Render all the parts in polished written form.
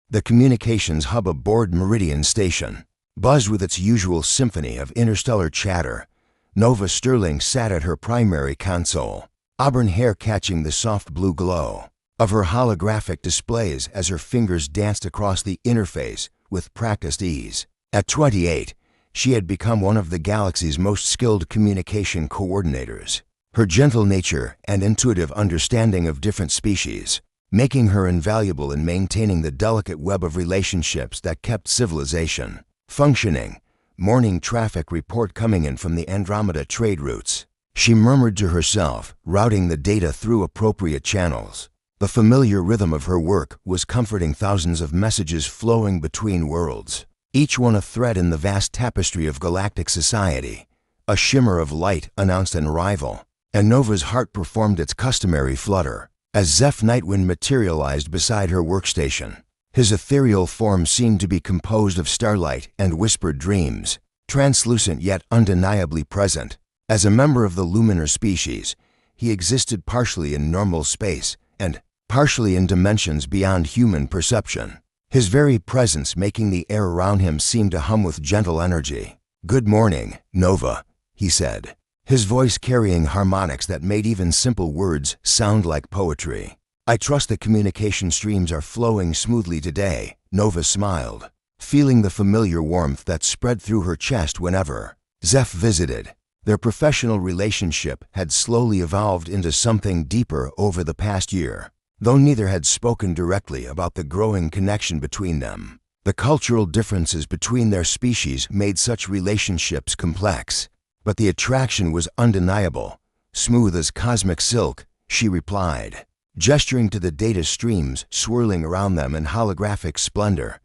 the communications hub aboard Meridian Station, buzzed with its usual symphony of interstellar chatter. Nova Sterling sat at her primary console, auburn hair catching the soft blue glow of her holographic displays as her fingers danced across the interface with practiced ease. At 28, she had become one of the galaxy's most skilled communication coordinators, her gentle nature and intuitive understanding of different species making her invaluable in maintaining the delicate web of relationships that kept civilization functioning. Morning traffic report coming in from the Andromeda trade routes. She murmured to herself, routing the data through appropriate channels. The familiar rhythm of her work was comforting thousands of messages flowing between worlds, each one a thread in the vast tapestry of galactic society. A shimmer of light announced an arrival, and Nova's heart performed its customary flutter as Zeph Nightwind materialized beside her workstation. His ethereal form seemed to be composed of starlight and whispered dreams, translucent yet undeniably present. As a member of the luminar species, he existed partially in normal space and partially in dimensions beyond human perception, his very presence making the air around him seem to hum with gentle energy. "Good morning, Nova," he said, his voice carrying harmonics that made even simple words sound like poetry. "I trust the communication streams are flowing smoothly today," Nova smiled, feeling the familiar warmth that spread through her chest whenever Zeph visited. Their professional relationship had slowly evolved into something deeper over the past year, though neither had spoken directly about the growing connection between them. The cultural differences between their species made such relationships complex, but the attraction was undeniable. "Smooth as cosmic silk," she replied, gesturing to the data streams swirling around them in holographic splendor,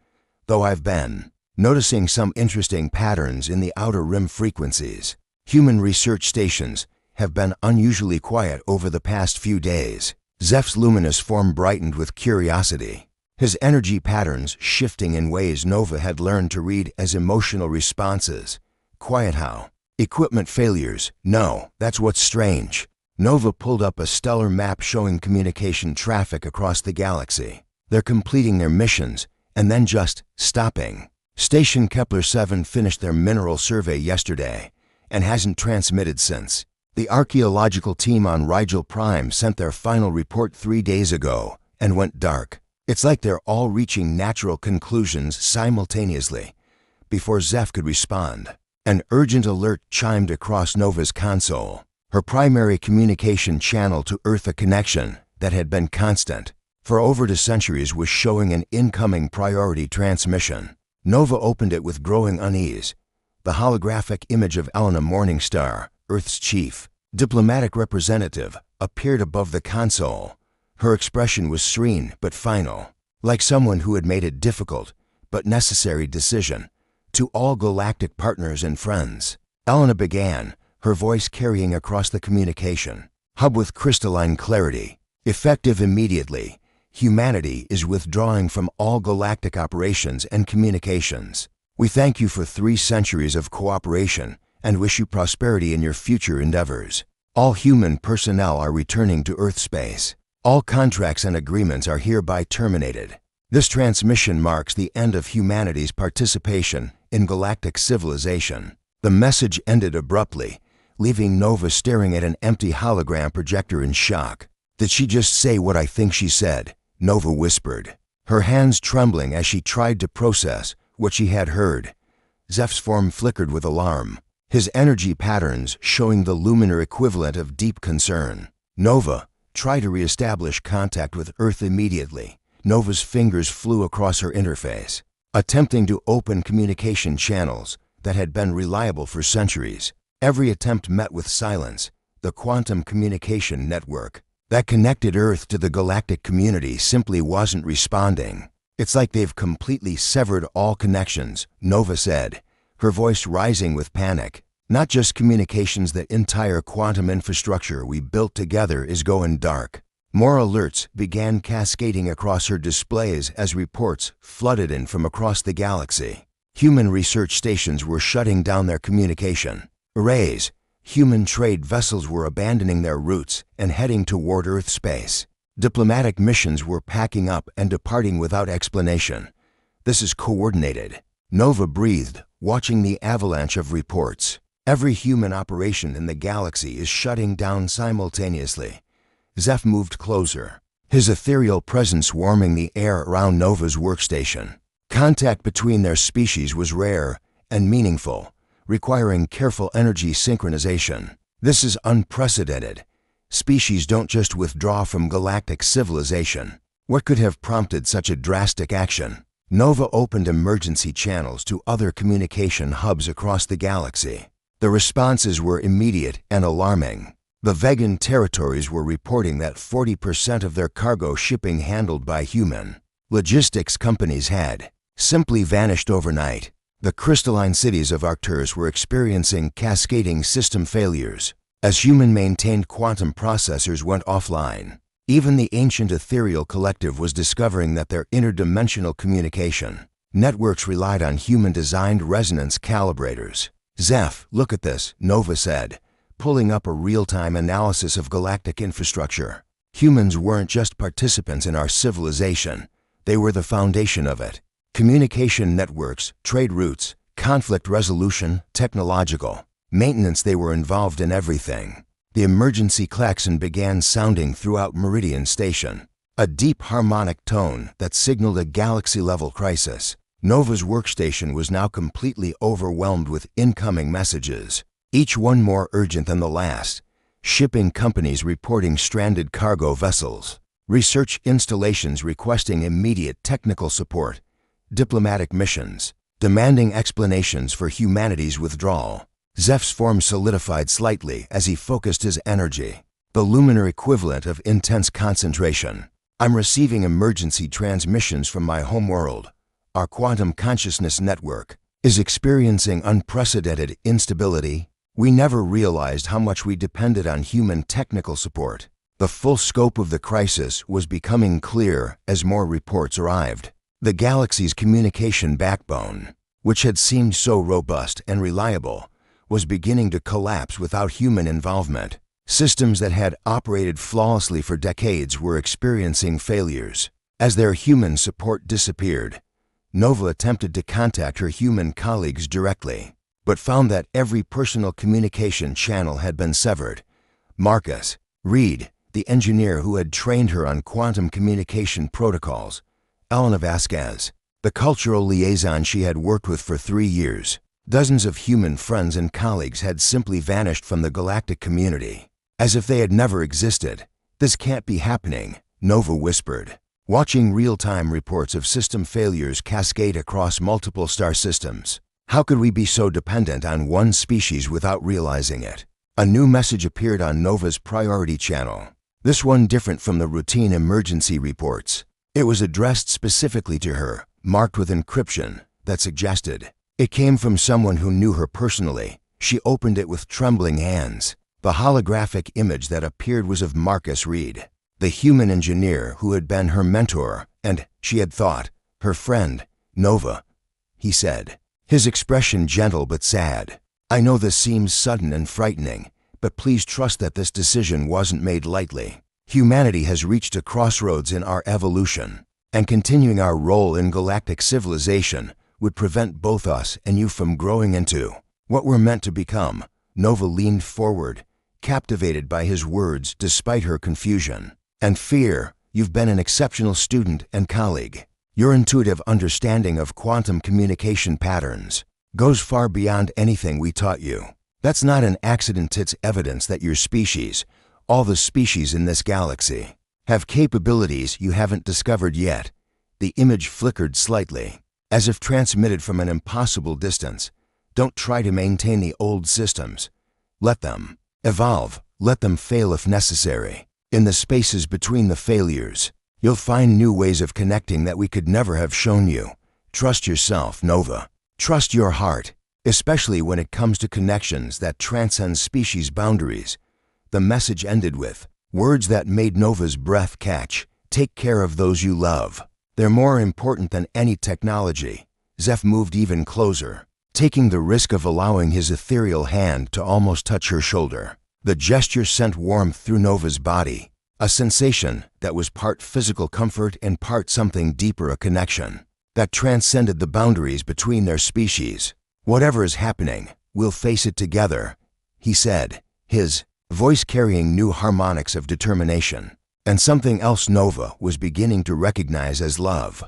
"though I've been noticing some interesting patterns in the outer rim frequencies. Human research stations have been unusually quiet over the past few days." Zeph's luminous form brightened with curiosity, his energy patterns shifting in ways Nova had learned to read as emotional responses. "Quiet how? Equipment failures? No, that's what's strange." Nova pulled up a stellar map showing communication traffic across the galaxy. "They're completing their missions and then just stopping. Station Kepler 7 finished their mineral survey yesterday and hasn't transmitted since. The archaeological team on Rigel Prime sent their final report 3 days ago and went dark. It's like they're all reaching natural conclusions simultaneously." Before Zeph could respond, an urgent alert chimed across Nova's console. Her primary communication channel to Earth, a connection that had been constant for over 2 centuries, was showing an incoming priority transmission. Nova opened it with growing unease. The holographic image of Elena Morningstar, Earth's chief diplomatic representative, appeared above the console. Her expression was serene but final, like someone who had made a difficult but necessary decision. "To all galactic partners and friends," Elena began, her voice carrying across the communication hub with crystalline clarity. "Effective immediately, humanity is withdrawing from all galactic operations and communications. We thank you for 3 centuries of cooperation and wish you prosperity in your future endeavors. All human personnel are returning to Earth space. All contracts and agreements are hereby terminated. This transmission marks the end of humanity's participation in galactic civilization." The message ended abruptly, leaving Nova staring at an empty hologram projector in shock. "Did she just say what I think she said?" Nova whispered, her hands trembling as she tried to process what she had heard. Zeph's form flickered with alarm, his energy patterns showing the luminar equivalent of deep concern. "Nova, try to reestablish contact with Earth immediately." Nova's fingers flew across her interface, attempting to open communication channels that had been reliable for centuries. Every attempt met with silence. The quantum communication network that connected Earth to the galactic community simply wasn't responding. "It's like they've completely severed all connections," Nova said, her voice rising with panic. "Not just communications, the entire quantum infrastructure we built together is going dark." More alerts began cascading across her displays as reports flooded in from across the galaxy. Human research stations were shutting down their communication arrays. Human trade vessels were abandoning their routes and heading toward Earth space. Diplomatic missions were packing up and departing without explanation. This is coordinated. Nova breathed, watching the avalanche of reports. Every human operation in the galaxy is shutting down simultaneously. Zeph moved closer, his ethereal presence warming the air around Nova's workstation. Contact between their species was rare and meaningful, requiring careful energy synchronization. This is unprecedented. Species don't just withdraw from galactic civilization. What could have prompted such a drastic action? Nova opened emergency channels to other communication hubs across the galaxy. The responses were immediate and alarming. The Vegan territories were reporting that 40% of their cargo shipping handled by human logistics companies had simply vanished overnight. The crystalline cities of Arcturus were experiencing cascading system failures as human-maintained quantum processors went offline. Even the ancient ethereal collective was discovering that their interdimensional communication networks relied on human-designed resonance calibrators. "Zeph, look at this," Nova said, pulling up a real-time analysis of galactic infrastructure. Humans weren't just participants in our civilization, they were the foundation of it. Communication networks, trade routes, conflict resolution, technological maintenance, they were involved in everything. The emergency klaxon began sounding throughout Meridian Station, a deep harmonic tone that signaled a galaxy-level crisis. Nova's workstation was now completely overwhelmed with incoming messages, each one more urgent than the last. Shipping companies reporting stranded cargo vessels, research installations requesting immediate technical support, diplomatic missions demanding explanations for humanity's withdrawal. Zeph's form solidified slightly as he focused his energy, the luminar equivalent of intense concentration. "I'm receiving emergency transmissions from my homeworld. Our quantum consciousness network is experiencing unprecedented instability. We never realized how much we depended on human technical support." The full scope of the crisis was becoming clear as more reports arrived. The galaxy's communication backbone, which had seemed so robust and reliable, was beginning to collapse without human involvement. Systems that had operated flawlessly for decades were experiencing failures. As their human support disappeared, Nova attempted to contact her human colleagues directly, but found that every personal communication channel had been severed. Marcus Reed, the engineer who had trained her on quantum communication protocols, Elena Vasquez, the cultural liaison she had worked with for 3 years. Dozens of human friends and colleagues had simply vanished from the galactic community, as if they had never existed. "This can't be happening," Nova whispered, watching real-time reports of system failures cascade across multiple star systems. "How could we be so dependent on one species without realizing it?" A new message appeared on Nova's priority channel, this one different from the routine emergency reports. It was addressed specifically to her, marked with encryption that suggested it came from someone who knew her personally. She opened it with trembling hands. The holographic image that appeared was of Marcus Reed, the human engineer who had been her mentor and, she had thought, her friend. "Nova," he said, his expression gentle but sad. "I know this seems sudden and frightening, but please trust that this decision wasn't made lightly. Humanity has reached a crossroads in our evolution, and continuing our role in galactic civilization would prevent both us and you from growing into what we're meant to become." Nova leaned forward, captivated by his words despite her confusion and fear. "You've been an exceptional student and colleague. Your intuitive understanding of quantum communication patterns goes far beyond anything we taught you. That's not an accident, it's evidence that your species, all the species in this galaxy, have capabilities you haven't discovered yet." The image flickered slightly, as if transmitted from an impossible distance. "Don't try to maintain the old systems. Let them evolve. Let them fail if necessary. In the spaces between the failures, you'll find new ways of connecting that we could never have shown you. Trust yourself, Nova. Trust your heart, especially when it comes to connections that transcend species boundaries." The message ended with words that made Nova's breath catch. "Take care of those you love. They're more important than any technology." Zeph moved even closer, taking the risk of allowing his ethereal hand to almost touch her shoulder. The gesture sent warmth through Nova's body, A sensation that was part physical comfort and part something deeper, a connection that transcended the boundaries between their species. "Whatever is happening, we'll face it together," he said, his voice carrying new harmonics of determination, and something else Nova was beginning to recognize as love.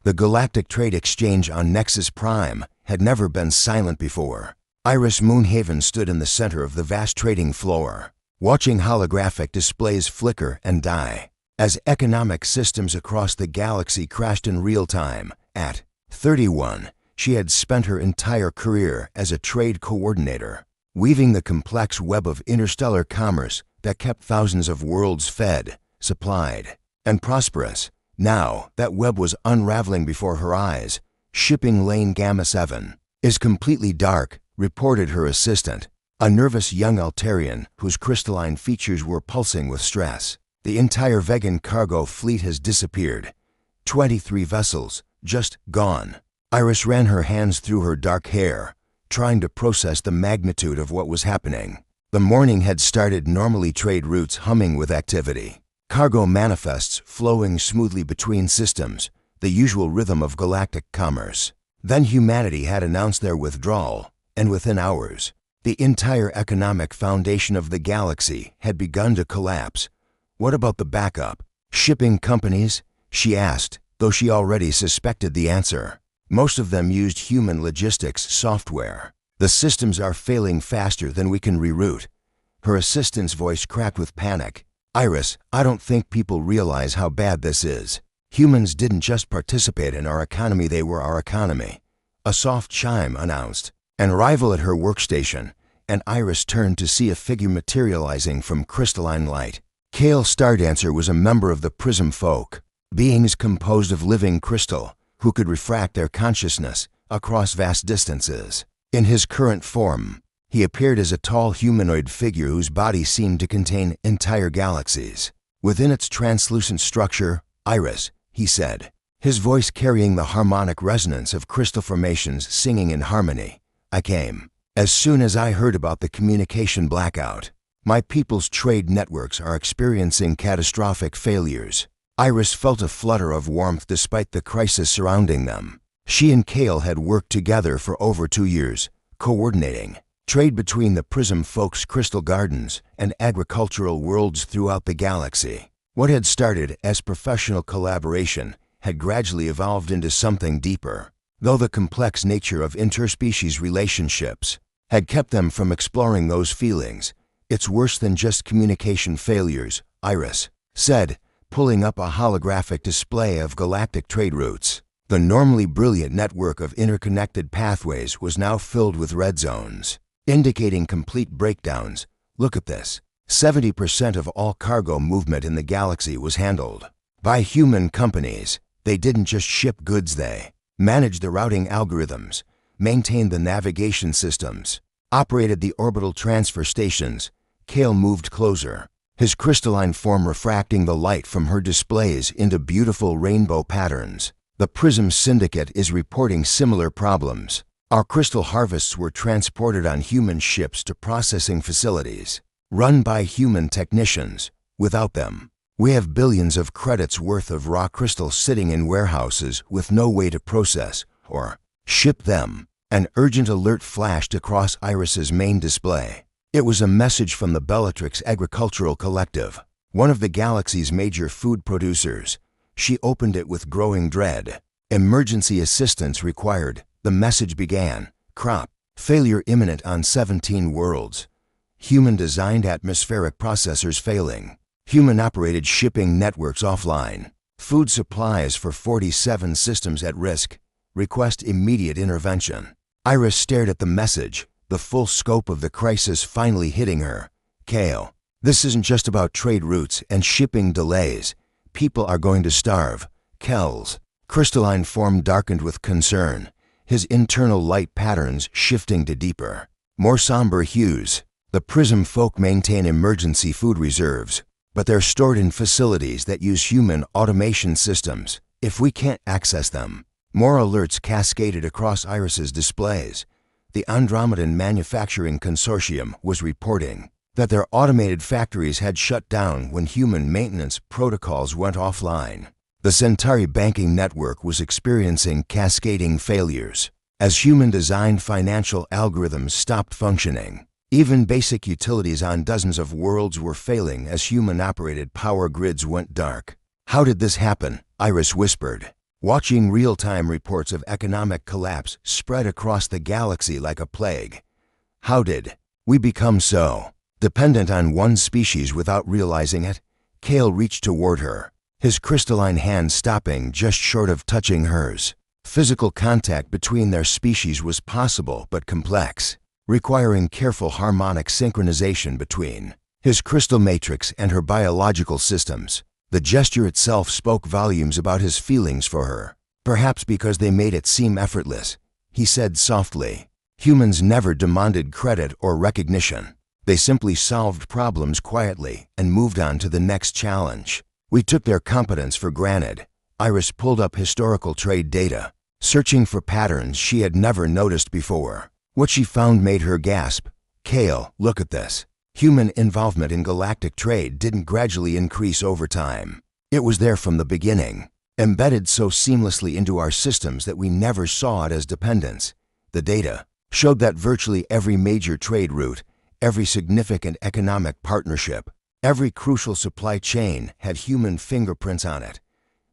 The galactic trade exchange on Nexus Prime had never been silent before. Iris Moonhaven stood in the center of the vast trading floor, watching holographic displays flicker and die as economic systems across the galaxy crashed in real time. At 31, she had spent her entire career as a trade coordinator, weaving the complex web of interstellar commerce that kept thousands of worlds fed, supplied, and prosperous. Now, that web was unraveling before her eyes. "Shipping lane Gamma 7 is completely dark," reported her assistant, a nervous young Altarian whose crystalline features were pulsing with stress. "The entire vegan cargo fleet has disappeared. 23 vessels, just gone." Iris ran her hands through her dark hair, trying to process the magnitude of what was happening. The morning had started, normally trade routes humming with activity, cargo manifests flowing smoothly between systems, the usual rhythm of galactic commerce. Then humanity had announced their withdrawal, and within hours, the entire economic foundation of the galaxy had begun to collapse. "What about the backup? Shipping companies?" she asked, though she already suspected the answer. "Most of them used human logistics software. The systems are failing faster than we can reroute." Her assistant's voice cracked with panic. "Iris, I don't think people realize how bad this is. Humans didn't just participate in our economy, they were our economy." A soft chime announced an arrival at her workstation, and Iris turned to see a figure materializing from crystalline light. Kale Stardancer was a member of the Prism Folk, beings composed of living crystal who could refract their consciousness across vast distances. In his current form, he appeared as a tall humanoid figure whose body seemed to contain entire galaxies. Within its translucent structure, "Iris," he said, his voice carrying the harmonic resonance of crystal formations singing in harmony. "I came as soon as I heard about the communication blackout. My people's trade networks are experiencing catastrophic failures." Iris felt a flutter of warmth despite the crisis surrounding them. She and Kale had worked together for over 2 years, coordinating trade between the Prism Folk's crystal gardens and agricultural worlds throughout the galaxy. What had started as professional collaboration had gradually evolved into something deeper, though the complex nature of interspecies relationships had kept them from exploring those feelings. "It's worse than just communication failures," Iris said, pulling up a holographic display of galactic trade routes. The normally brilliant network of interconnected pathways was now filled with red zones, indicating complete breakdowns. "Look at this. 70% of all cargo movement in the galaxy was handled by human companies. They didn't just ship goods, they managed the routing algorithms, maintained the navigation systems, operated the orbital transfer stations." Kale moved closer, his crystalline form refracting the light from her displays into beautiful rainbow patterns. "The Prism Syndicate is reporting similar problems. Our crystal harvests were transported on human ships to processing facilities run by human technicians. Without them, we have billions of credits worth of raw crystal sitting in warehouses with no way to process or ship them." An urgent alert flashed across Iris's main display. It was a message from the Bellatrix Agricultural Collective, one of the galaxy's major food producers. She opened it with growing dread. "Emergency assistance required," the message began. "Crop failure imminent on 17 worlds. Human-designed atmospheric processors failing. Human-operated shipping networks offline. Food supplies for 47 systems at risk. Request immediate intervention." Iris stared at the message, the full scope of the crisis finally hitting her. "Kale, this isn't just about trade routes and shipping delays. People are going to starve." Kel's crystalline form darkened with concern, his internal light patterns shifting to deeper, more somber hues. "The Prism Folk maintain emergency food reserves, but they're stored in facilities that use human automation systems. If we can't access them..." More alerts cascaded across Iris's displays. The Andromedan Manufacturing Consortium was reporting that their automated factories had shut down when human maintenance protocols went offline. The Centauri banking network was experiencing cascading failures. As human-designed financial algorithms stopped functioning, even basic utilities on dozens of worlds were failing as human-operated power grids went dark. "How did this happen?" Iris whispered, watching real-time reports of economic collapse spread across the galaxy like a plague. "How did we become so dependent on one species without realizing it?" Kale reached toward her, his crystalline hand stopping just short of touching hers. Physical contact between their species was possible but complex, requiring careful harmonic synchronization between his crystal matrix and her biological systems. The gesture itself spoke volumes about his feelings for her, perhaps because they made it seem effortless. He said softly, "Humans never demanded credit or recognition. They simply solved problems quietly and moved on to the next challenge. We took their competence for granted." Iris pulled up historical trade data, searching for patterns she had never noticed before. What she found made her gasp. "Kale, look at this. Human involvement in galactic trade didn't gradually increase over time. It was there from the beginning, embedded so seamlessly into our systems that we never saw it as dependence." The data showed that virtually every major trade route, every significant economic partnership, every crucial supply chain had human fingerprints on it.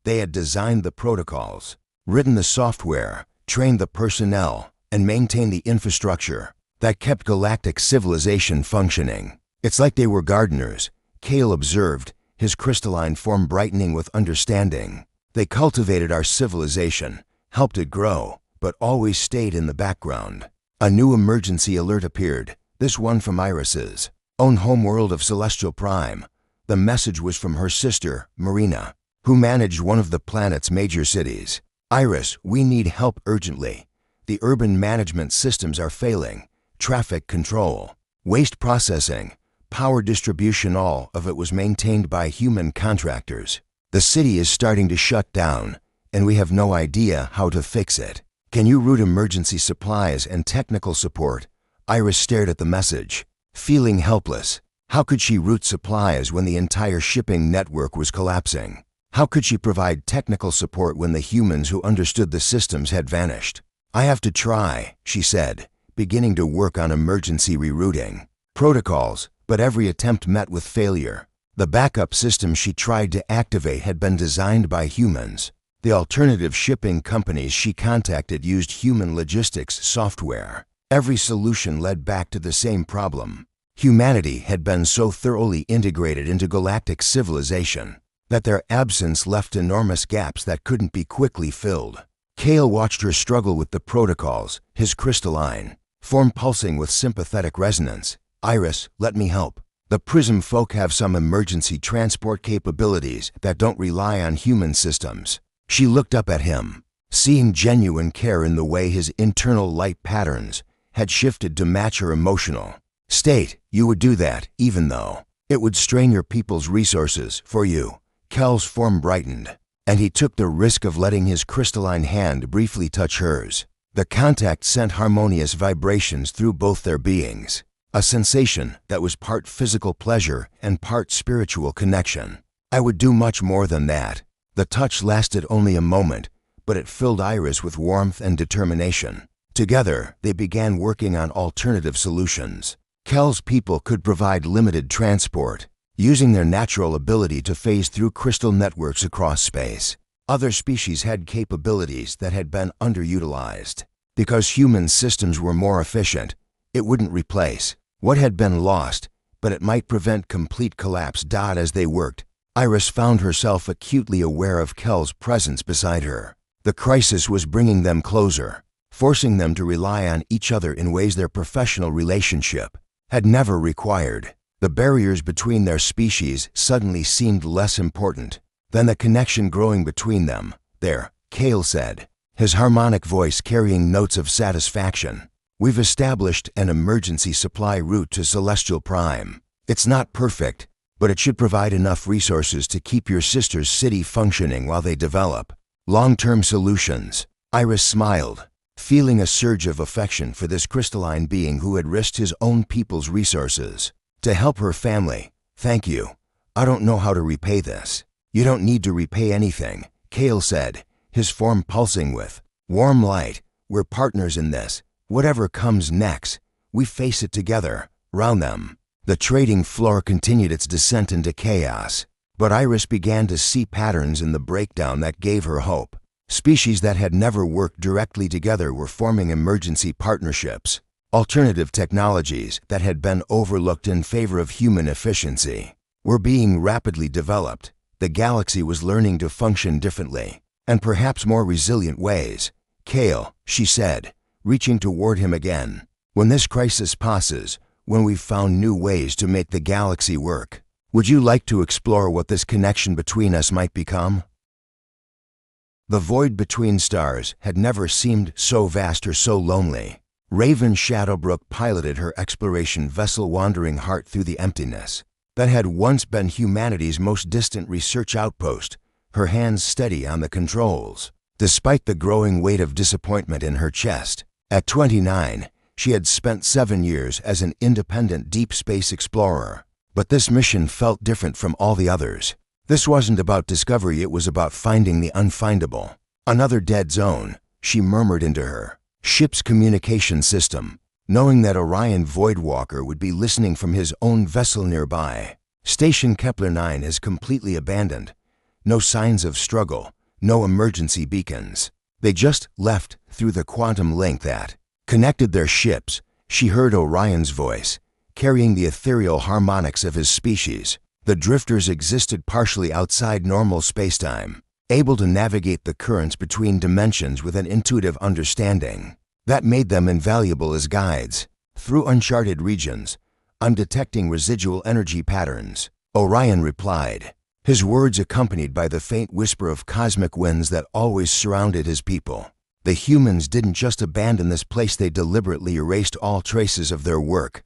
They had designed the protocols, written the software, trained the personnel, and maintained the infrastructure that kept galactic civilization functioning. "It's like they were gardeners," Kale observed, his crystalline form brightening with understanding. "They cultivated our civilization, helped it grow, but always stayed in the background." A new emergency alert appeared, this one from Iris's own homeworld of Celestial Prime. The message was from her sister, Marina, who managed one of the planet's major cities. "Iris, we need help urgently. The urban management systems are failing. Traffic control, waste processing, power distribution, all of it was maintained by human contractors. The city is starting to shut down, and we have no idea how to fix it. Can you route emergency supplies and technical support?" Iris stared at the message, feeling helpless. How could she route supplies when the entire shipping network was collapsing? How could she provide technical support when the humans who understood the systems had vanished? "I have to try," she said, beginning to work on emergency rerouting protocols, but every attempt met with failure. The backup system she tried to activate had been designed by humans. The alternative shipping companies she contacted used human logistics software. Every solution led back to the same problem. Humanity had been so thoroughly integrated into galactic civilization that their absence left enormous gaps that couldn't be quickly filled. Kale watched her struggle with the protocols, his crystalline form pulsing with sympathetic resonance. "Iris, let me help. The Prism folk have some emergency transport capabilities that don't rely on human systems." She looked up at him, seeing genuine care in the way his internal light patterns had shifted to match her emotional state. "You would do that, even though it would strain your people's resources for you." Kel's form brightened, and he took the risk of letting his crystalline hand briefly touch hers. The contact sent harmonious vibrations through both their beings, a sensation that was part physical pleasure and part spiritual connection. "I would do much more than that." The touch lasted only a moment, but it filled Iris with warmth and determination. Together, they began working on alternative solutions. Kel's people could provide limited transport, using their natural ability to phase through crystal networks across space. Other species had capabilities that had been underutilized. Because human systems were more efficient, it wouldn't replace what had been lost, but it might prevent complete collapse. As they worked, Iris found herself acutely aware of Kel's presence beside her. The crisis was bringing them closer, forcing them to rely on each other in ways their professional relationship had never required. The barriers between their species suddenly seemed less important than the connection growing between them. "There," Kale said, his harmonic voice carrying notes of satisfaction. "We've established an emergency supply route to Celestial Prime. It's not perfect, but it should provide enough resources to keep your sister's city functioning while they develop long-term solutions." Iris smiled, feeling a surge of affection for this crystalline being who had risked his own people's resources. To help her family. Thank you. I don't know how to repay this. You don't need to repay anything, Kale said, his form pulsing with warm light. We're partners in this. Whatever comes next, we face it together. Round them. The trading floor continued its descent into chaos, but Iris began to see patterns in the breakdown that gave her hope. Species that had never worked directly together were forming emergency partnerships. Alternative technologies that had been overlooked in favor of human efficiency were being rapidly developed. The galaxy was learning to function differently, and perhaps more resilient ways. Kale, she said, reaching toward him again. When this crisis passes, when we've found new ways to make the galaxy work, would you like to explore what this connection between us might become? The void between stars had never seemed so vast or so lonely. Raven Shadowbrook piloted her exploration vessel, wandering heart through the emptiness that had once been humanity's most distant research outpost, her hands steady on the controls. Despite the growing weight of disappointment in her chest, at 29, she had spent 7 years as an independent deep space explorer. But this mission felt different from all the others. This wasn't about discovery, it was about finding the unfindable. Another dead zone, she murmured into her ship's communication system, knowing that Orion Voidwalker would be listening from his own vessel nearby. Station Kepler 9 is completely abandoned. No signs of struggle, no emergency beacons. They just left through the quantum link that connected their ships. She heard Orion's voice, carrying the ethereal harmonics of his species. The drifters existed partially outside normal spacetime, able to navigate the currents between dimensions with an intuitive understanding that made them invaluable as guides through uncharted regions. I'm detecting residual energy patterns, Orion replied, his words accompanied by the faint whisper of cosmic winds that always surrounded his people. The humans didn't just abandon this place, they deliberately erased all traces of their work.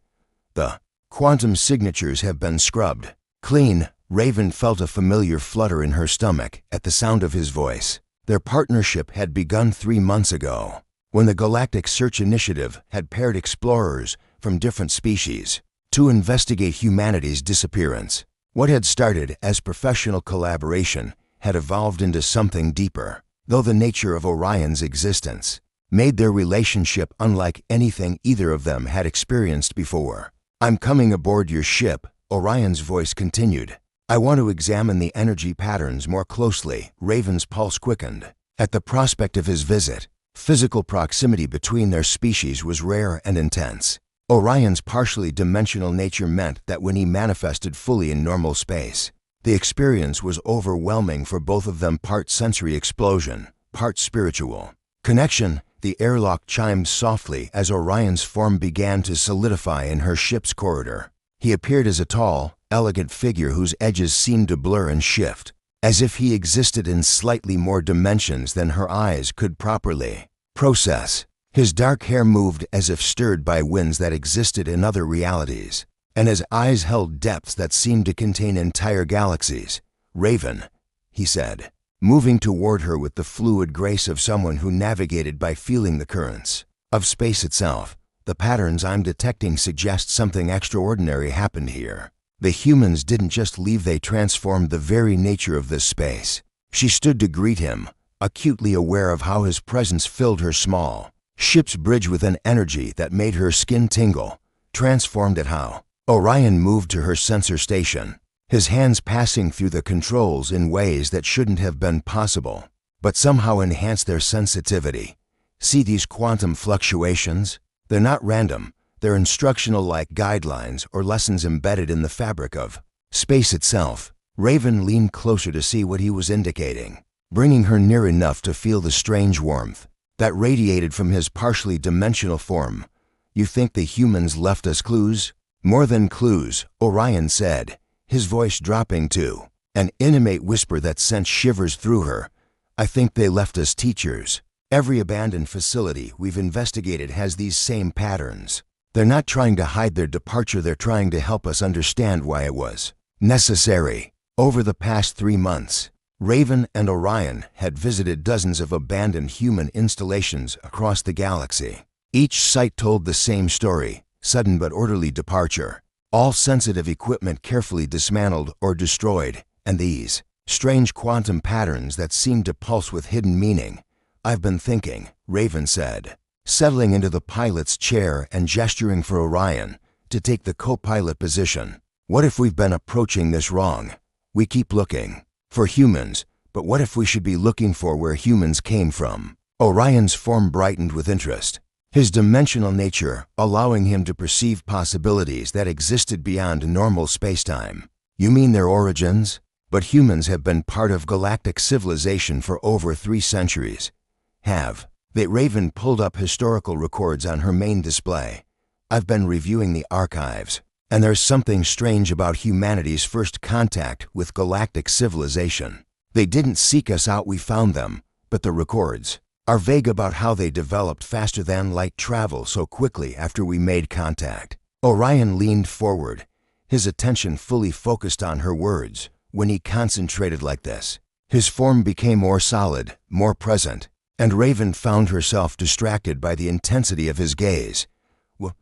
The quantum signatures have been scrubbed clean. Raven felt a familiar flutter in her stomach at the sound of his voice. Their partnership had begun 3 months ago, when the Galactic Search Initiative had paired explorers from different species to investigate humanity's disappearance. What had started as professional collaboration had evolved into something deeper, though the nature of Orion's existence made their relationship unlike anything either of them had experienced before. I'm coming aboard your ship, Orion's voice continued. I want to examine the energy patterns more closely. Raven's pulse quickened at the prospect of his visit. Physical proximity between their species was rare and intense. Orion's partially dimensional nature meant that when he manifested fully in normal space, the experience was overwhelming for both of them, part sensory explosion, part spiritual connection. The airlock chimed softly as Orion's form began to solidify in her ship's corridor. He appeared as a tall, elegant figure whose edges seemed to blur and shift, as if he existed in slightly more dimensions than her eyes could properly process. His dark hair moved as if stirred by winds that existed in other realities, and his eyes held depths that seemed to contain entire galaxies. Raven, he said, moving toward her with the fluid grace of someone who navigated by feeling the currents of space itself. The patterns I'm detecting suggest something extraordinary happened here. The humans didn't just leave, they transformed the very nature of this space. She stood to greet him, acutely aware of how his presence filled her small ship's bridge with an energy that made her skin tingle. Transformed at how? Orion moved to her sensor station, his hands passing through the controls in ways that shouldn't have been possible, but somehow enhanced their sensitivity. See these quantum fluctuations? They're not random. They're instructional, like guidelines or lessons embedded in the fabric of space itself. Raven leaned closer to see what he was indicating, bringing her near enough to feel the strange warmth that radiated from his partially dimensional form. You think the humans left us clues? More than clues, Orion said, his voice dropping to an intimate whisper that sent shivers through her. I think they left us teachers. Every abandoned facility we've investigated has these same patterns. They're not trying to hide their departure, they're trying to help us understand why it was necessary. Over the past 3 months, Raven and Orion had visited dozens of abandoned human installations across the galaxy. Each site told the same story: sudden but orderly departure, All sensitive equipment carefully dismantled or destroyed, and these strange quantum patterns that seemed to pulse with hidden meaning. "I've been thinking," Raven said, settling into the pilot's chair and gesturing for Orion to take the co-pilot position. "What if we've been approaching this wrong? We keep looking for humans, but what if we should be looking for where humans came from?" Orion's form brightened with interest, his dimensional nature allowing him to perceive possibilities that existed beyond normal spacetime. "You mean their origins? But humans have been part of galactic civilization for over 3 centuries. Have they?" Raven pulled up historical records on her main display. "I've been reviewing the archives, and there's something strange about humanity's first contact with galactic civilization. They didn't seek us out, we found them, but the records are vague about how they developed faster than light travel so quickly after we made contact." Orion leaned forward, his attention fully focused on her words. When he concentrated like this, his form became more solid, more present, and Raven found herself distracted by the intensity of his gaze. What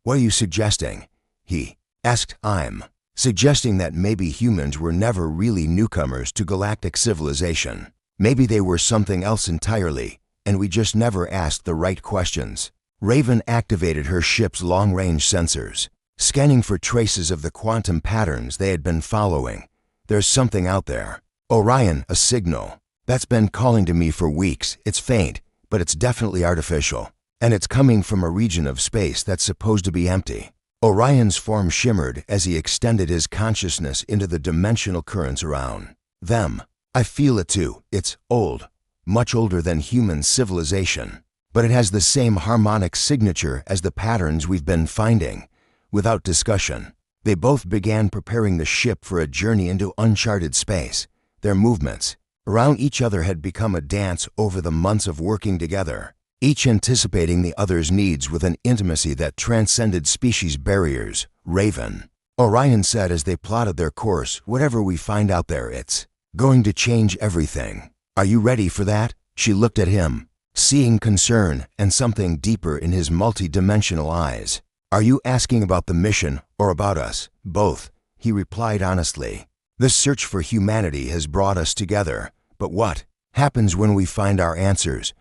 are you suggesting?" he asked. "I'm suggesting that maybe humans were never really newcomers to galactic civilization. Maybe they were something else entirely, and we just never asked the right questions." Raven activated her ship's long-range sensors, scanning for traces of the quantum patterns they had been following. "There's something out there. Orion, a signal that's been calling to me for weeks. It's faint, but it's definitely artificial, and it's coming from a region of space that's supposed to be empty." Orion's form shimmered as he extended his consciousness into the dimensional currents around them. "I feel it too. It's old, much older than human civilization, but it has the same harmonic signature as the patterns we've been finding." Without discussion, they both began preparing the ship for a journey into uncharted space. Their movements around each other had become a dance over the months of working together, each anticipating the other's needs with an intimacy that transcended species barriers. "Raven," Orion said as they plotted their course, "whatever we find out there, it's going to change everything. Are you ready for that?" She looked at him, seeing concern and something deeper in his multi-dimensional eyes. "Are you asking about the mission or about us?" "Both," he replied honestly. "This search for humanity has brought us together, but what happens when we find our answers?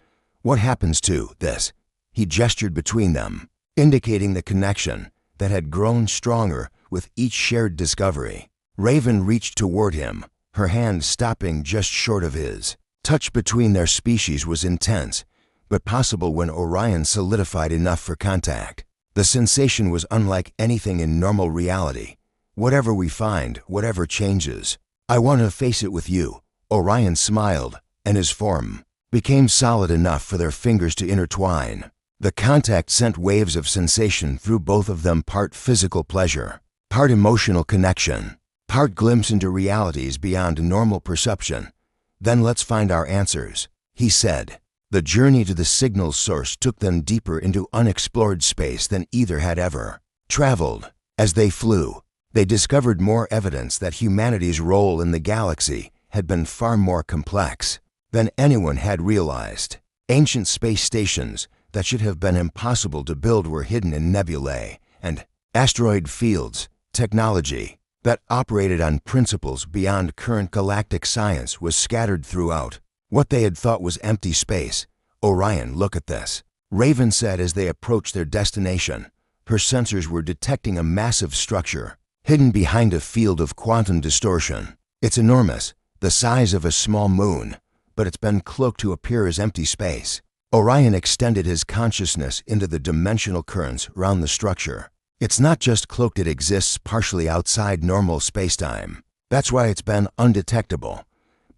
What happens to this?" He gestured between them, indicating the connection that had grown stronger with each shared discovery. Raven reached toward him, her hand stopping just short of his. Touch between their species was intense, but possible when Orion solidified enough for contact. The sensation was unlike anything in normal reality. "Whatever we find, whatever changes, I want to face it with you." Orion smiled, and his form became solid enough for their fingers to intertwine. The contact sent waves of sensation through both of them, part physical pleasure, part emotional connection, part glimpse into realities beyond normal perception. "Then let's find our answers," he said. The journey to the signal source took them deeper into unexplored space than either had ever traveled. As they flew, they discovered more evidence that humanity's role in the galaxy had been far more complex than anyone had realized. Ancient space stations that should have been impossible to build were hidden in nebulae and asteroid fields. Technology that operated on principles beyond current galactic science was scattered throughout what they had thought was empty space. "Orion, look at this," Raven said as they approached their destination. Her sensors were detecting a massive structure hidden behind a field of quantum distortion. "It's enormous, the size of a small moon, but it's been cloaked to appear as empty space." Orion extended his consciousness into the dimensional currents around the structure. "It's not just cloaked, it exists partially outside normal spacetime. That's why it's been undetectable.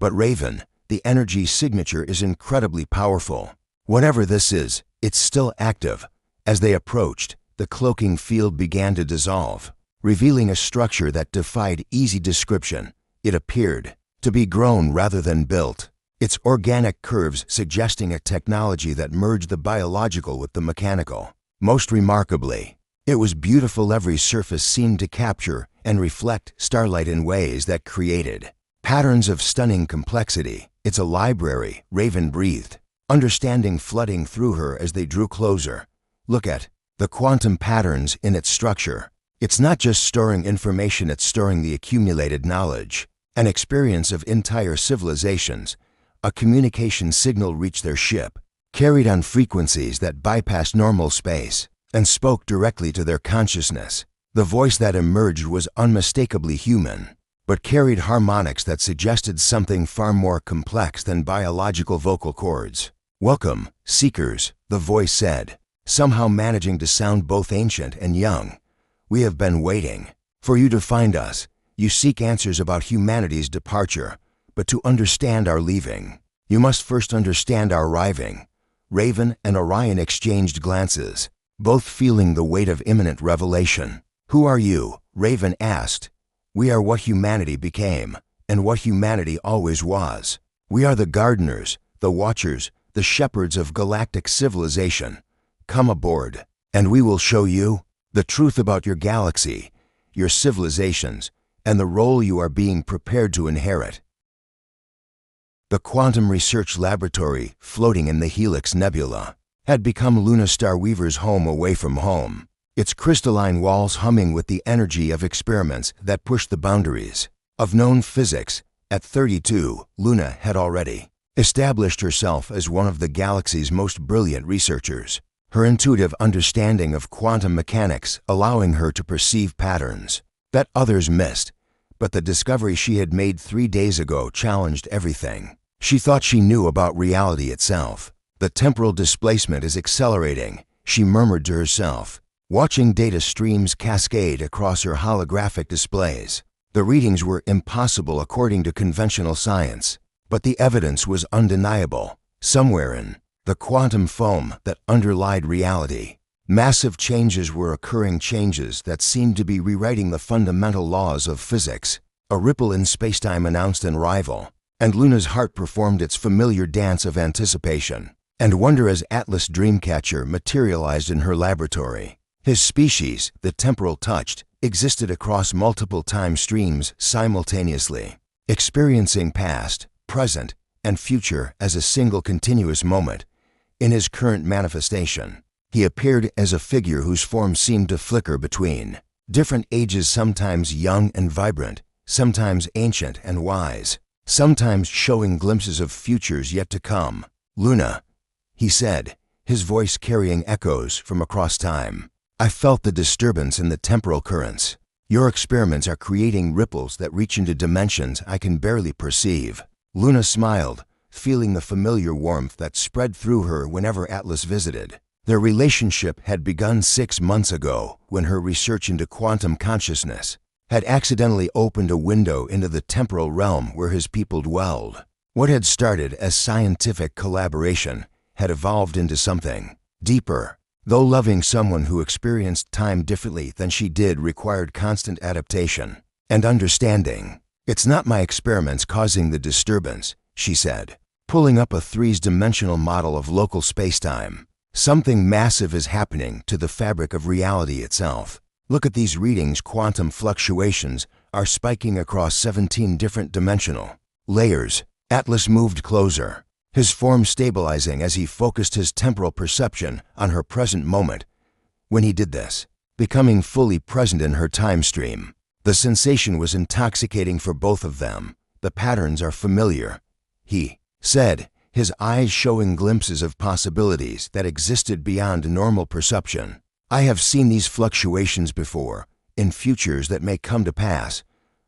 But Raven, the energy signature is incredibly powerful. Whatever this is, it's still active." As they approached, the cloaking field began to dissolve, revealing a structure that defied easy description. It appeared to be grown rather than built, its organic curves suggesting a technology that merged the biological with the mechanical. Most remarkably, it was beautiful. Every surface seemed to capture and reflect starlight in ways that created patterns of stunning complexity. "It's a library," Raven breathed, understanding flooding through her as they drew closer. "Look at the quantum patterns in its structure. It's not just storing information, it's storing the accumulated knowledge. An experience of entire civilizations. A communication signal reached their ship, carried on frequencies that bypassed normal space, and spoke directly to their consciousness. The voice that emerged was unmistakably human, but carried harmonics that suggested something far more complex than biological vocal cords. "Welcome, seekers," the voice said, somehow managing to sound both ancient and young. "We have been waiting for you to find us. You seek answers about humanity's departure, but to understand our leaving, you must first understand our arriving." Raven and Orion exchanged glances, both feeling the weight of imminent revelation. "Who are you?" Raven asked. "We are what humanity became, and what humanity always was. We are the gardeners, the watchers, the shepherds of galactic civilization. Come aboard, and we will show you the truth about your galaxy, your civilizations, and the role you are being prepared to inherit." The Quantum Research Laboratory, floating in the Helix Nebula, had become Luna Starweaver's home away from home, its crystalline walls humming with the energy of experiments that pushed the boundaries of known physics. At 32, Luna had already established herself as one of the galaxy's most brilliant researchers, her intuitive understanding of quantum mechanics allowing her to perceive patterns that others missed. But the discovery she had made 3 days ago challenged everything she thought she knew about reality itself. "The temporal displacement is accelerating," she murmured to herself, watching data streams cascade across her holographic displays. The readings were impossible according to conventional science, but the evidence was undeniable. Somewhere in the quantum foam that underlied reality, massive changes were occurring, changes that seemed to be rewriting the fundamental laws of physics. A ripple in spacetime announced an arrival, and Luna's heart performed its familiar dance of anticipation and wonder as Atlas Dreamcatcher materialized in her laboratory. His species, the temporal touched, existed across multiple time streams simultaneously, experiencing past, present, and future as a single continuous moment. In his current manifestation, he appeared as a figure whose form seemed to flicker between different ages, sometimes young and vibrant, sometimes ancient and wise, sometimes showing glimpses of futures yet to come. "Luna," he said, his voice carrying echoes from across time. "I felt the disturbance in the temporal currents. Your experiments are creating ripples that reach into dimensions I can barely perceive." Luna smiled, feeling the familiar warmth that spread through her whenever Atlas visited. Their relationship had begun 6 months ago when her research into quantum consciousness had accidentally opened a window into the temporal realm where his people dwelled. What had started as scientific collaboration had evolved into something deeper. Though loving someone who experienced time differently than she did required constant adaptation and understanding. "It's not my experiments causing the disturbance," she said, pulling up a 3-dimensional model of local spacetime. "Something massive is happening to the fabric of reality itself. Look at these readings. Quantum fluctuations are spiking across 17 different dimensional layers." Atlas moved closer, his form stabilizing as he focused his temporal perception on her present moment. When he did this, becoming fully present in her time stream, the sensation was intoxicating for both of them. "The patterns are familiar," he said, his eyes showing glimpses of possibilities that existed beyond normal perception. "I have seen these fluctuations before, in futures that may come to pass."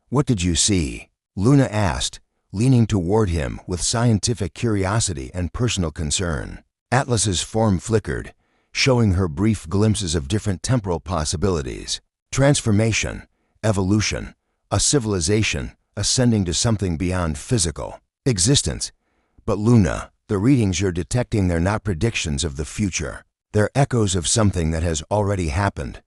"What did you see?" Luna asked, leaning toward him with scientific curiosity and personal concern. Atlas's form flickered, showing her brief glimpses of different temporal possibilities. Transformation, evolution, a civilization ascending to something beyond physical existence. "But Luna, the readings you're detecting, they're not predictions of the future. They're echoes of something that has already happened."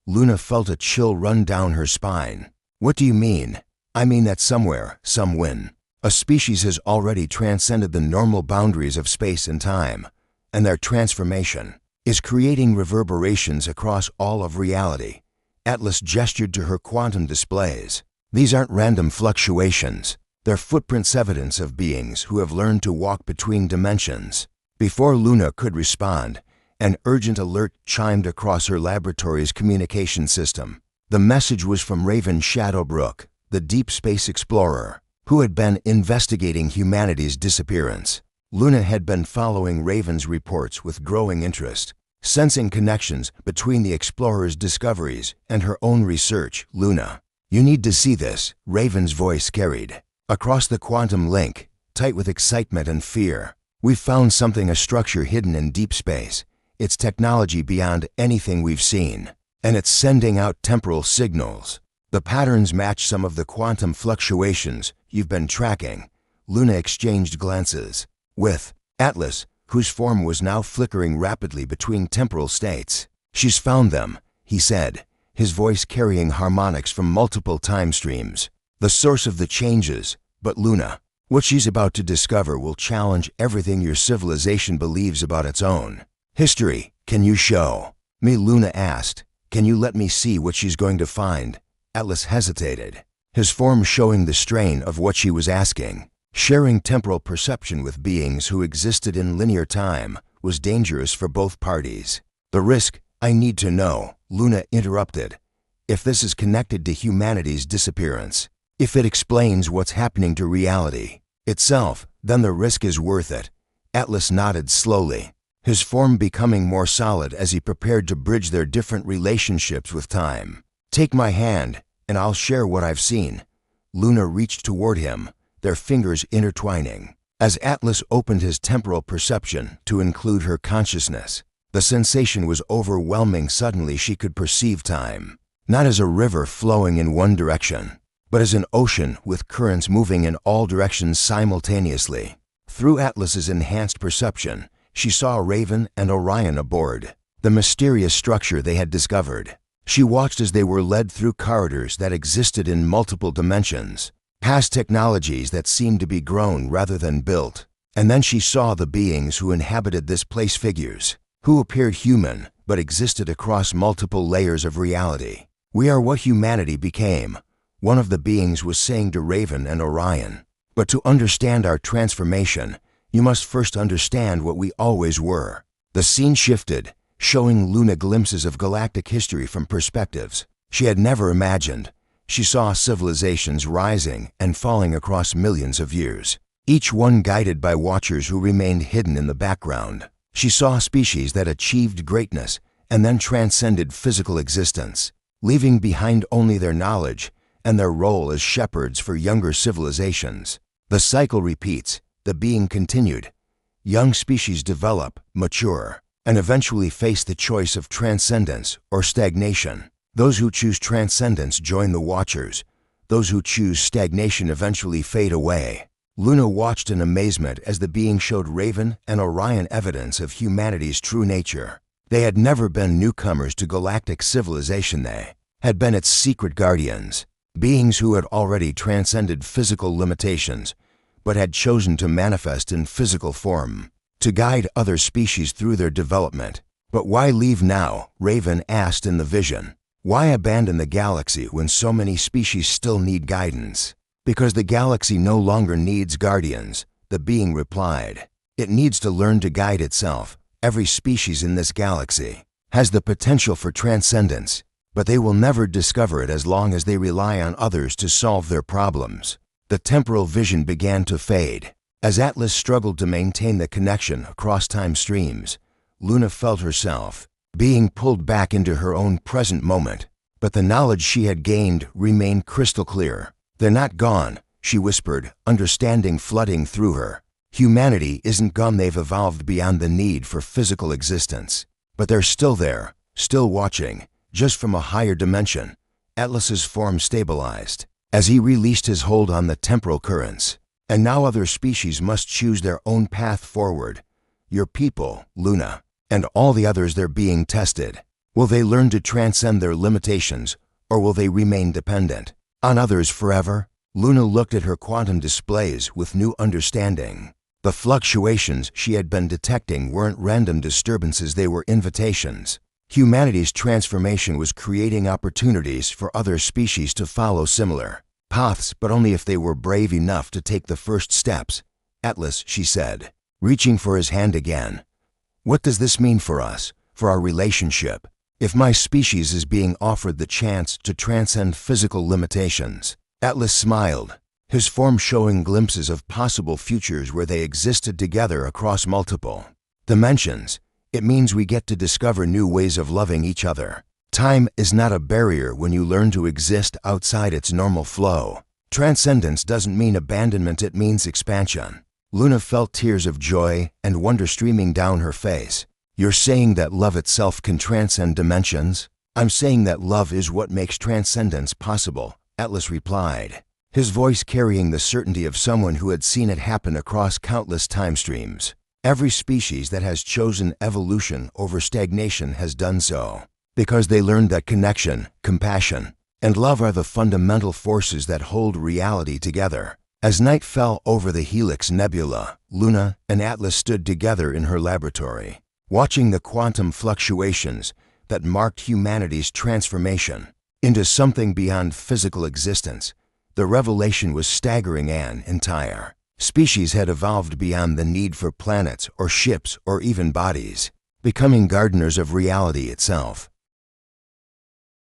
Luna felt a chill run down her spine. "What do you mean?" "I mean that somewhere, somewhen, a species has already transcended the normal boundaries of space and time, and their transformation is creating reverberations across all of reality." Atlas gestured to her quantum displays. "These aren't random fluctuations. They're footprints, evidence of beings who have learned to walk between dimensions." Before Luna could respond, an urgent alert chimed across her laboratory's communication system. The message was from Raven Shadowbrook, the deep space explorer, who had been investigating humanity's disappearance. Luna had been following Raven's reports with growing interest, sensing connections between the explorer's discoveries and her own research. "Luna, you need to see this," Raven's voice carried across the quantum link, tight with excitement and fear. "We've found something, a structure hidden in deep space. It's technology beyond anything we've seen, and it's sending out temporal signals. The patterns match some of the quantum fluctuations you've been tracking." Luna exchanged glances with Atlas, whose form was now flickering rapidly between temporal states. "She's found them," he said, his voice carrying harmonics from multiple time streams. "The source of the changes. But Luna, what she's about to discover will challenge everything your civilization believes about its own history. Can you show me?" Luna asked. "Can you let me see what she's going to find?" Atlas hesitated, his form showing the strain of what she was asking. Sharing temporal perception with beings who existed in linear time was dangerous for both parties. "The risk, I need to know," Luna interrupted. "If this is connected to humanity's disappearance, if it explains what's happening to reality itself, then the risk is worth it." Atlas nodded slowly, his form becoming more solid as he prepared to bridge their different relationships with time. "Take my hand, and I'll share what I've seen." Luna reached toward him, their fingers intertwining. As Atlas opened his temporal perception to include her consciousness, the sensation was overwhelming. Suddenly she could perceive time, not as a river flowing in one direction, but as an ocean with currents moving in all directions simultaneously. Through Atlas's enhanced perception, she saw Raven and Orion aboard the mysterious structure they had discovered. She watched as they were led through corridors that existed in multiple dimensions, past technologies that seemed to be grown rather than built. And then she saw the beings who inhabited this place, figures who appeared human but existed across multiple layers of reality. "We are what humanity became," one of the beings was saying to Raven and Orion. "But to understand our transformation, you must first understand what we always were." The scene shifted, showing Luna glimpses of galactic history from perspectives she had never imagined. She saw civilizations rising and falling across millions of years, each one guided by watchers who remained hidden in the background. She saw species that achieved greatness and then transcended physical existence, leaving behind only their knowledge and their role as shepherds for younger civilizations. "The cycle repeats," the being continued. "Young species develop, mature, and eventually face the choice of transcendence or stagnation. Those who choose transcendence join the Watchers. Those who choose stagnation eventually fade away." Luna watched in amazement as the being showed Raven and Orion evidence of humanity's true nature. They had never been newcomers to galactic civilization. They had been its secret guardians, beings who had already transcended physical limitations, but had chosen to manifest in physical form, to guide other species through their development. "But why leave now?" Raven asked in the vision. "Why abandon the galaxy when so many species still need guidance?" "Because the galaxy no longer needs guardians," the being replied. "It needs to learn to guide itself. Every species in this galaxy has the potential for transcendence, but they will never discover it as long as they rely on others to solve their problems." The temporal vision began to fade. As Atlas struggled to maintain the connection across time streams, Luna felt herself being pulled back into her own present moment. But the knowledge she had gained remained crystal clear. "They're not gone," she whispered, understanding flooding through her. "Humanity isn't gone. They've evolved beyond the need for physical existence. But they're still there, still watching, just from a higher dimension." Atlas's form stabilized as he released his hold on the temporal currents. "And now other species must choose their own path forward. Your people, Luna, and all the others, they're being tested. Will they learn to transcend their limitations, or will they remain dependent on others forever?" Luna looked at her quantum displays with new understanding. The fluctuations she had been detecting weren't random disturbances, they were invitations. Humanity's transformation was creating opportunities for other species to follow similar paths, but only if they were brave enough to take the first steps. "Atlas," she said, reaching for his hand again, "what does this mean for us, for our relationship?" if my species is being offered the chance to transcend physical limitations. Atlas smiled, his form showing glimpses of possible futures where they existed together across multiple dimensions. It means we get to discover new ways of loving each other. Time is not a barrier when you learn to exist outside its normal flow. Transcendence doesn't mean abandonment, it means expansion. Luna felt tears of joy and wonder streaming down her face. You're saying that love itself can transcend dimensions? I'm saying that love is what makes transcendence possible, Atlas replied, his voice carrying the certainty of someone who had seen it happen across countless time streams. Every species that has chosen evolution over stagnation has done so, because they learned that connection, compassion, and love are the fundamental forces that hold reality together. As night fell over the Helix Nebula, Luna and Atlas stood together in her laboratory, watching the quantum fluctuations that marked humanity's transformation into something beyond physical existence. The revelation was staggering. An entire species had evolved beyond the need for planets or ships or even bodies, becoming gardeners of reality itself.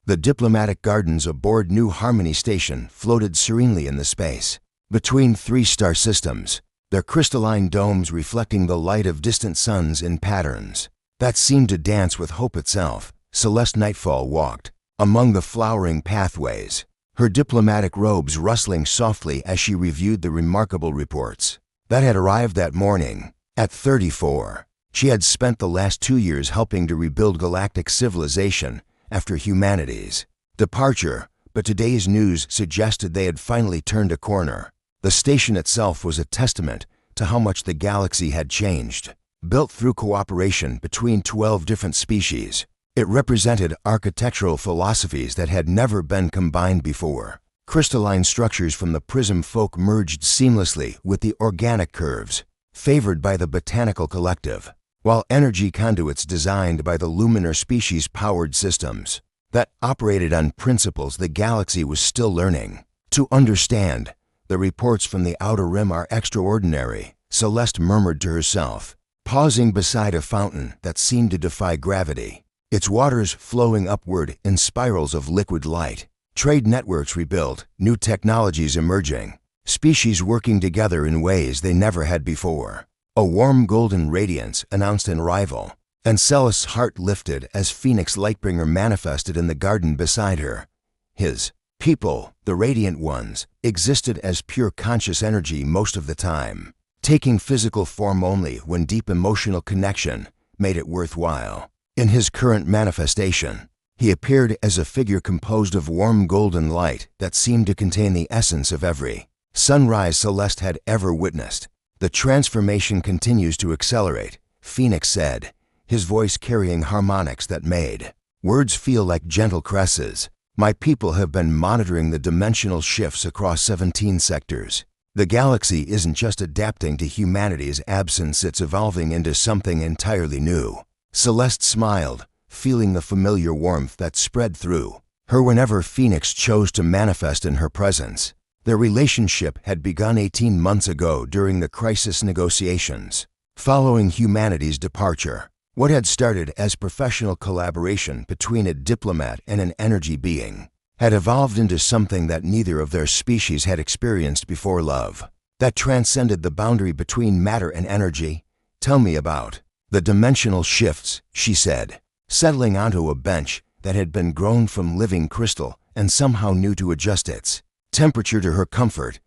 The diplomatic gardens aboard New Harmony Station floated serenely in the space between three star systems, their crystalline domes reflecting the light of distant suns in patterns that seemed to dance with hope itself. Celeste Nightfall walked among the flowering pathways, her diplomatic robes rustling softly as she reviewed the remarkable reports that had arrived that morning. At 34, she had spent the last 2 years helping to rebuild galactic civilization after humanity's departure, but today's news suggested they had finally turned a corner. The station itself was a testament to how much the galaxy had changed. Built through cooperation between 12 different species, it represented architectural philosophies that had never been combined before. Crystalline structures from the Prism Folk merged seamlessly with the organic curves favored by the botanical collective, while energy conduits designed by the Luminar species powered systems that operated on principles the galaxy was still learning to understand. The reports from the Outer Rim are extraordinary, Celeste murmured to herself, pausing beside a fountain that seemed to defy gravity, its waters flowing upward in spirals of liquid light. Trade networks rebuilt, new technologies emerging, species working together in ways they never had before. A warm golden radiance announced an arrival, and Celeste's heart lifted as Phoenix Lightbringer manifested in the garden beside her. His people, the Radiant Ones, existed as pure conscious energy most of the time, taking physical form only when deep emotional connection made it worthwhile. In his current manifestation, he appeared as a figure composed of warm golden light that seemed to contain the essence of every sunrise Celeste had ever witnessed. The transformation continues to accelerate, Phoenix said, his voice carrying harmonics that made words feel like gentle caresses. My people have been monitoring the dimensional shifts across 17 sectors. The galaxy isn't just adapting to humanity's absence, it's evolving into something entirely new. Celeste smiled, feeling the familiar warmth that spread through her whenever Phoenix chose to manifest in her presence. Their relationship had begun 18 months ago during the crisis negotiations. Following humanity's departure, what had started as professional collaboration between a diplomat and an energy being had evolved into something that neither of their species had experienced before: love that transcended the boundary between matter and energy. Tell me about the dimensional shifts, she said, settling onto a bench that had been grown from living crystal and somehow knew to adjust its temperature to her comfort.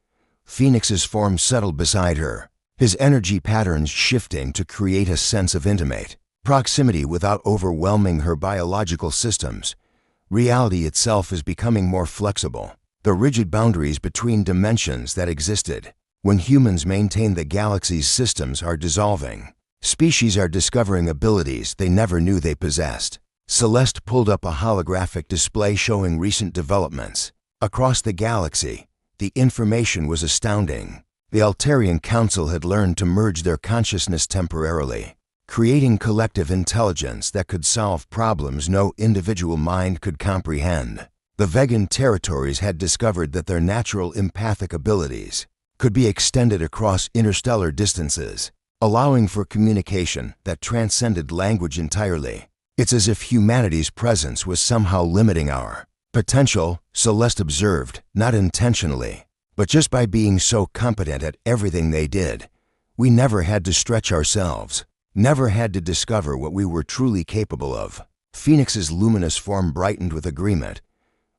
Phoenix's form settled beside her, his energy patterns shifting to create a sense of intimate proximity without overwhelming her biological systems. Reality itself is becoming more flexible. The rigid boundaries between dimensions that existed when humans maintained the galaxy's systems are dissolving. Species are discovering abilities they never knew they possessed. Celeste pulled up a holographic display showing recent developments across the galaxy. The information was astounding. The Altarian Council had learned to merge their consciousness temporarily, creating collective intelligence that could solve problems no individual mind could comprehend. The Vegan territories had discovered that their natural empathic abilities could be extended across interstellar distances, allowing for communication that transcended language entirely. It's as if humanity's presence was somehow limiting our potential, Celeste observed, not intentionally, but just by being so competent at everything they did. We never had to stretch ourselves, never had to discover what we were truly capable of. Phoenix's luminous form brightened with agreement.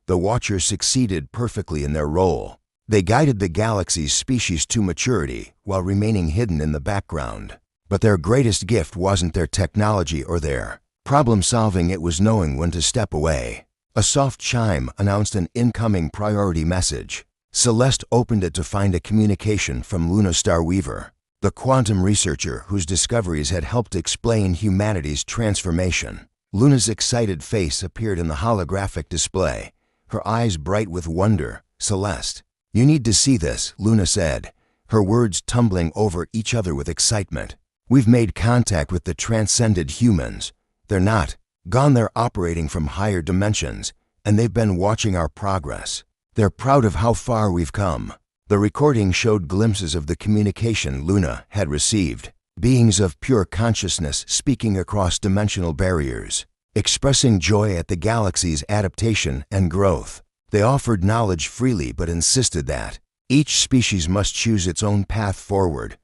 The Watchers succeeded perfectly in their role. They guided the galaxy's species to maturity while remaining hidden in the background. But their greatest gift wasn't their technology or their problem-solving, it was knowing when to step away. A soft chime announced an incoming priority message. Celeste opened it to find a communication from Luna Starweaver, the quantum researcher whose discoveries had helped explain humanity's transformation. Luna's excited face appeared in the holographic display, her eyes bright with wonder. "Celeste, you need to see this," Luna said, her words tumbling over each other with excitement. "We've made contact with the transcended humans. They're not gone, they're operating from higher dimensions, and they've been watching our progress. They're proud of how far we've come." The recording showed glimpses of the communication Luna had received. Beings of pure consciousness speaking across dimensional barriers, expressing joy at the galaxy's adaptation and growth. They offered knowledge freely but insisted that each species must choose its own path forward.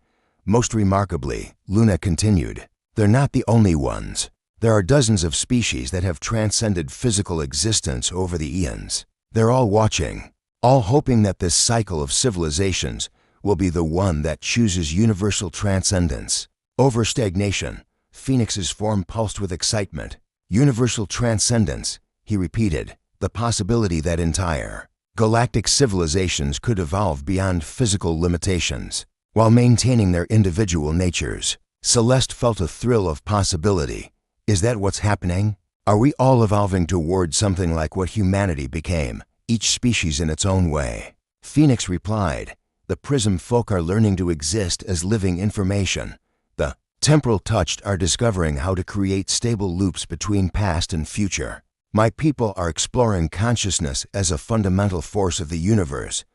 "Most remarkably," Luna continued, "they're not the only ones. There are dozens of species that have transcended physical existence over the eons. They're all watching, all hoping that this cycle of civilizations will be the one that chooses universal transcendence over stagnation." Phoenix's form pulsed with excitement. "Universal transcendence," he repeated, "the possibility that entire galactic civilizations could evolve beyond physical limitations while maintaining their individual natures." Celeste felt a thrill of possibility. Is that what's happening? Are we all evolving toward something like what humanity became, each species in its own way? Phoenix replied, "The Prism folk are learning to exist as living information. The temporal touched are discovering how to create stable loops between past and future. My people are exploring consciousness as a fundamental force of the universe.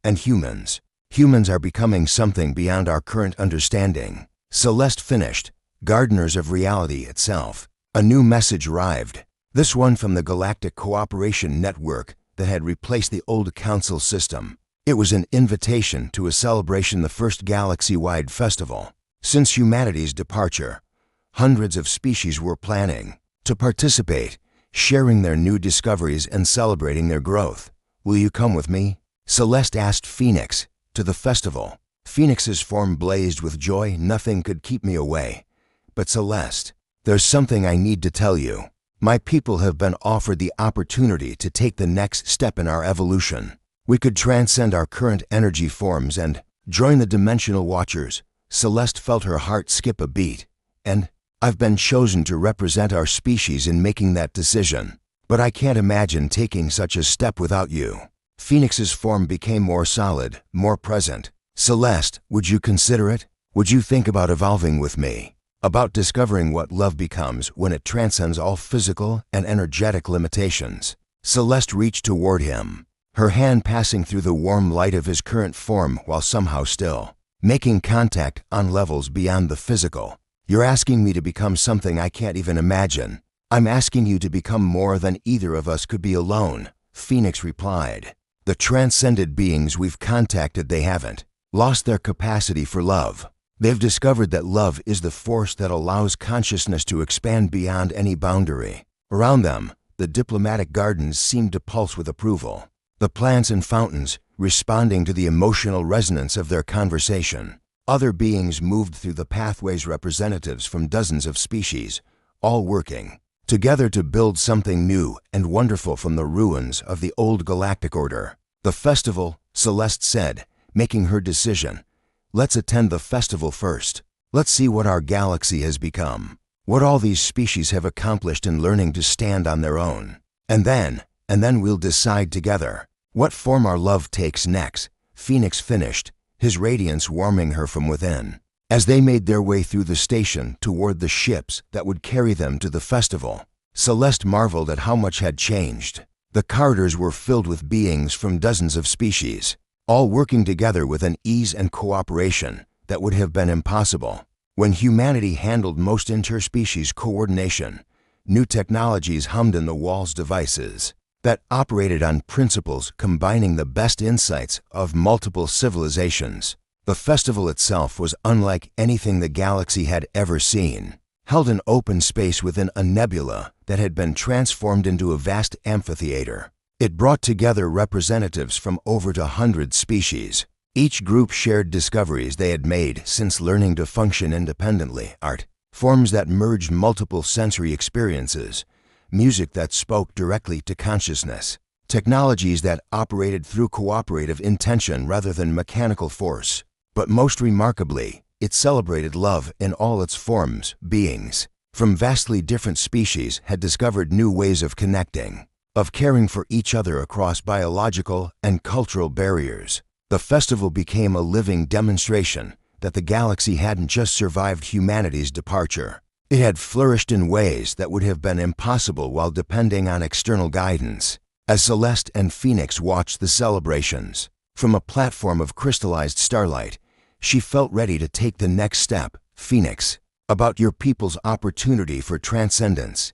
And humans are becoming something beyond our current understanding." Celeste finished, "Gardeners of reality itself." A new message arrived, this one from the Galactic Cooperation Network that had replaced the old Council system. It was an invitation to a celebration, the first galaxy-wide festival since humanity's departure. Hundreds of species were planning to participate, sharing their new discoveries and celebrating their growth. "Will you come with me?" Celeste asked Phoenix. "To the festival?" Phoenix's form blazed with joy. "Nothing could keep me away. But Celeste, there's something I need to tell you. My people have been offered the opportunity to take the next step in our evolution. We could transcend our current energy forms and join the Dimensional Watchers." Celeste felt her heart skip a beat. "And I've been chosen to represent our species in making that decision. But I can't imagine taking such a step without you." Phoenix's form became more solid, more present. "Celeste, would you consider it? Would you think about evolving with me? About discovering what love becomes when it transcends all physical and energetic limitations?" Celeste reached toward him, her hand passing through the warm light of his current form while somehow still making contact on levels beyond the physical. "You're asking me to become something I can't even imagine. I'm asking you to become more than either of us could be alone," Phoenix replied. "The transcended beings we've contacted, they haven't lost their capacity for love. They've discovered that love is the force that allows consciousness to expand beyond any boundary." Around them, the diplomatic gardens seemed to pulse with approval, the plants and fountains responding to the emotional resonance of their conversation. Other beings moved through the pathways, representatives from dozens of species, all working together to build something new and wonderful from the ruins of the old galactic order. "The festival," Celeste said, making her decision. "Let's attend the festival first. Let's see what our galaxy has become, what all these species have accomplished in learning to stand on their own. And then we'll decide together what form our love takes next." Phoenix finished, his radiance warming her from within. As they made their way through the station toward the ships that would carry them to the festival, Celeste marveled at how much had changed. The corridors were filled with beings from dozens of species, all working together with an ease and cooperation that would have been impossible when humanity handled most interspecies coordination. New technologies hummed in the walls devices that operated on principles combining the best insights of multiple civilizations. The festival itself was unlike anything the galaxy had ever seen, held in open space within a nebula that had been transformed into a vast amphitheater. It brought together representatives from over 100 species. Each group shared discoveries they had made since learning to function independently: art forms that merged multiple sensory experiences, music that spoke directly to consciousness, technologies that operated through cooperative intention rather than mechanical force. But most remarkably, it celebrated love in all its forms. Beings from vastly different species had discovered new ways of connecting, of caring for each other across biological and cultural barriers. The festival became a living demonstration that the galaxy hadn't just survived humanity's departure. It had flourished in ways that would have been impossible while depending on external guidance. As Celeste and Phoenix watched the celebrations from a platform of crystallized starlight, she felt ready to take the next step. Phoenix, about your people's opportunity for transcendence.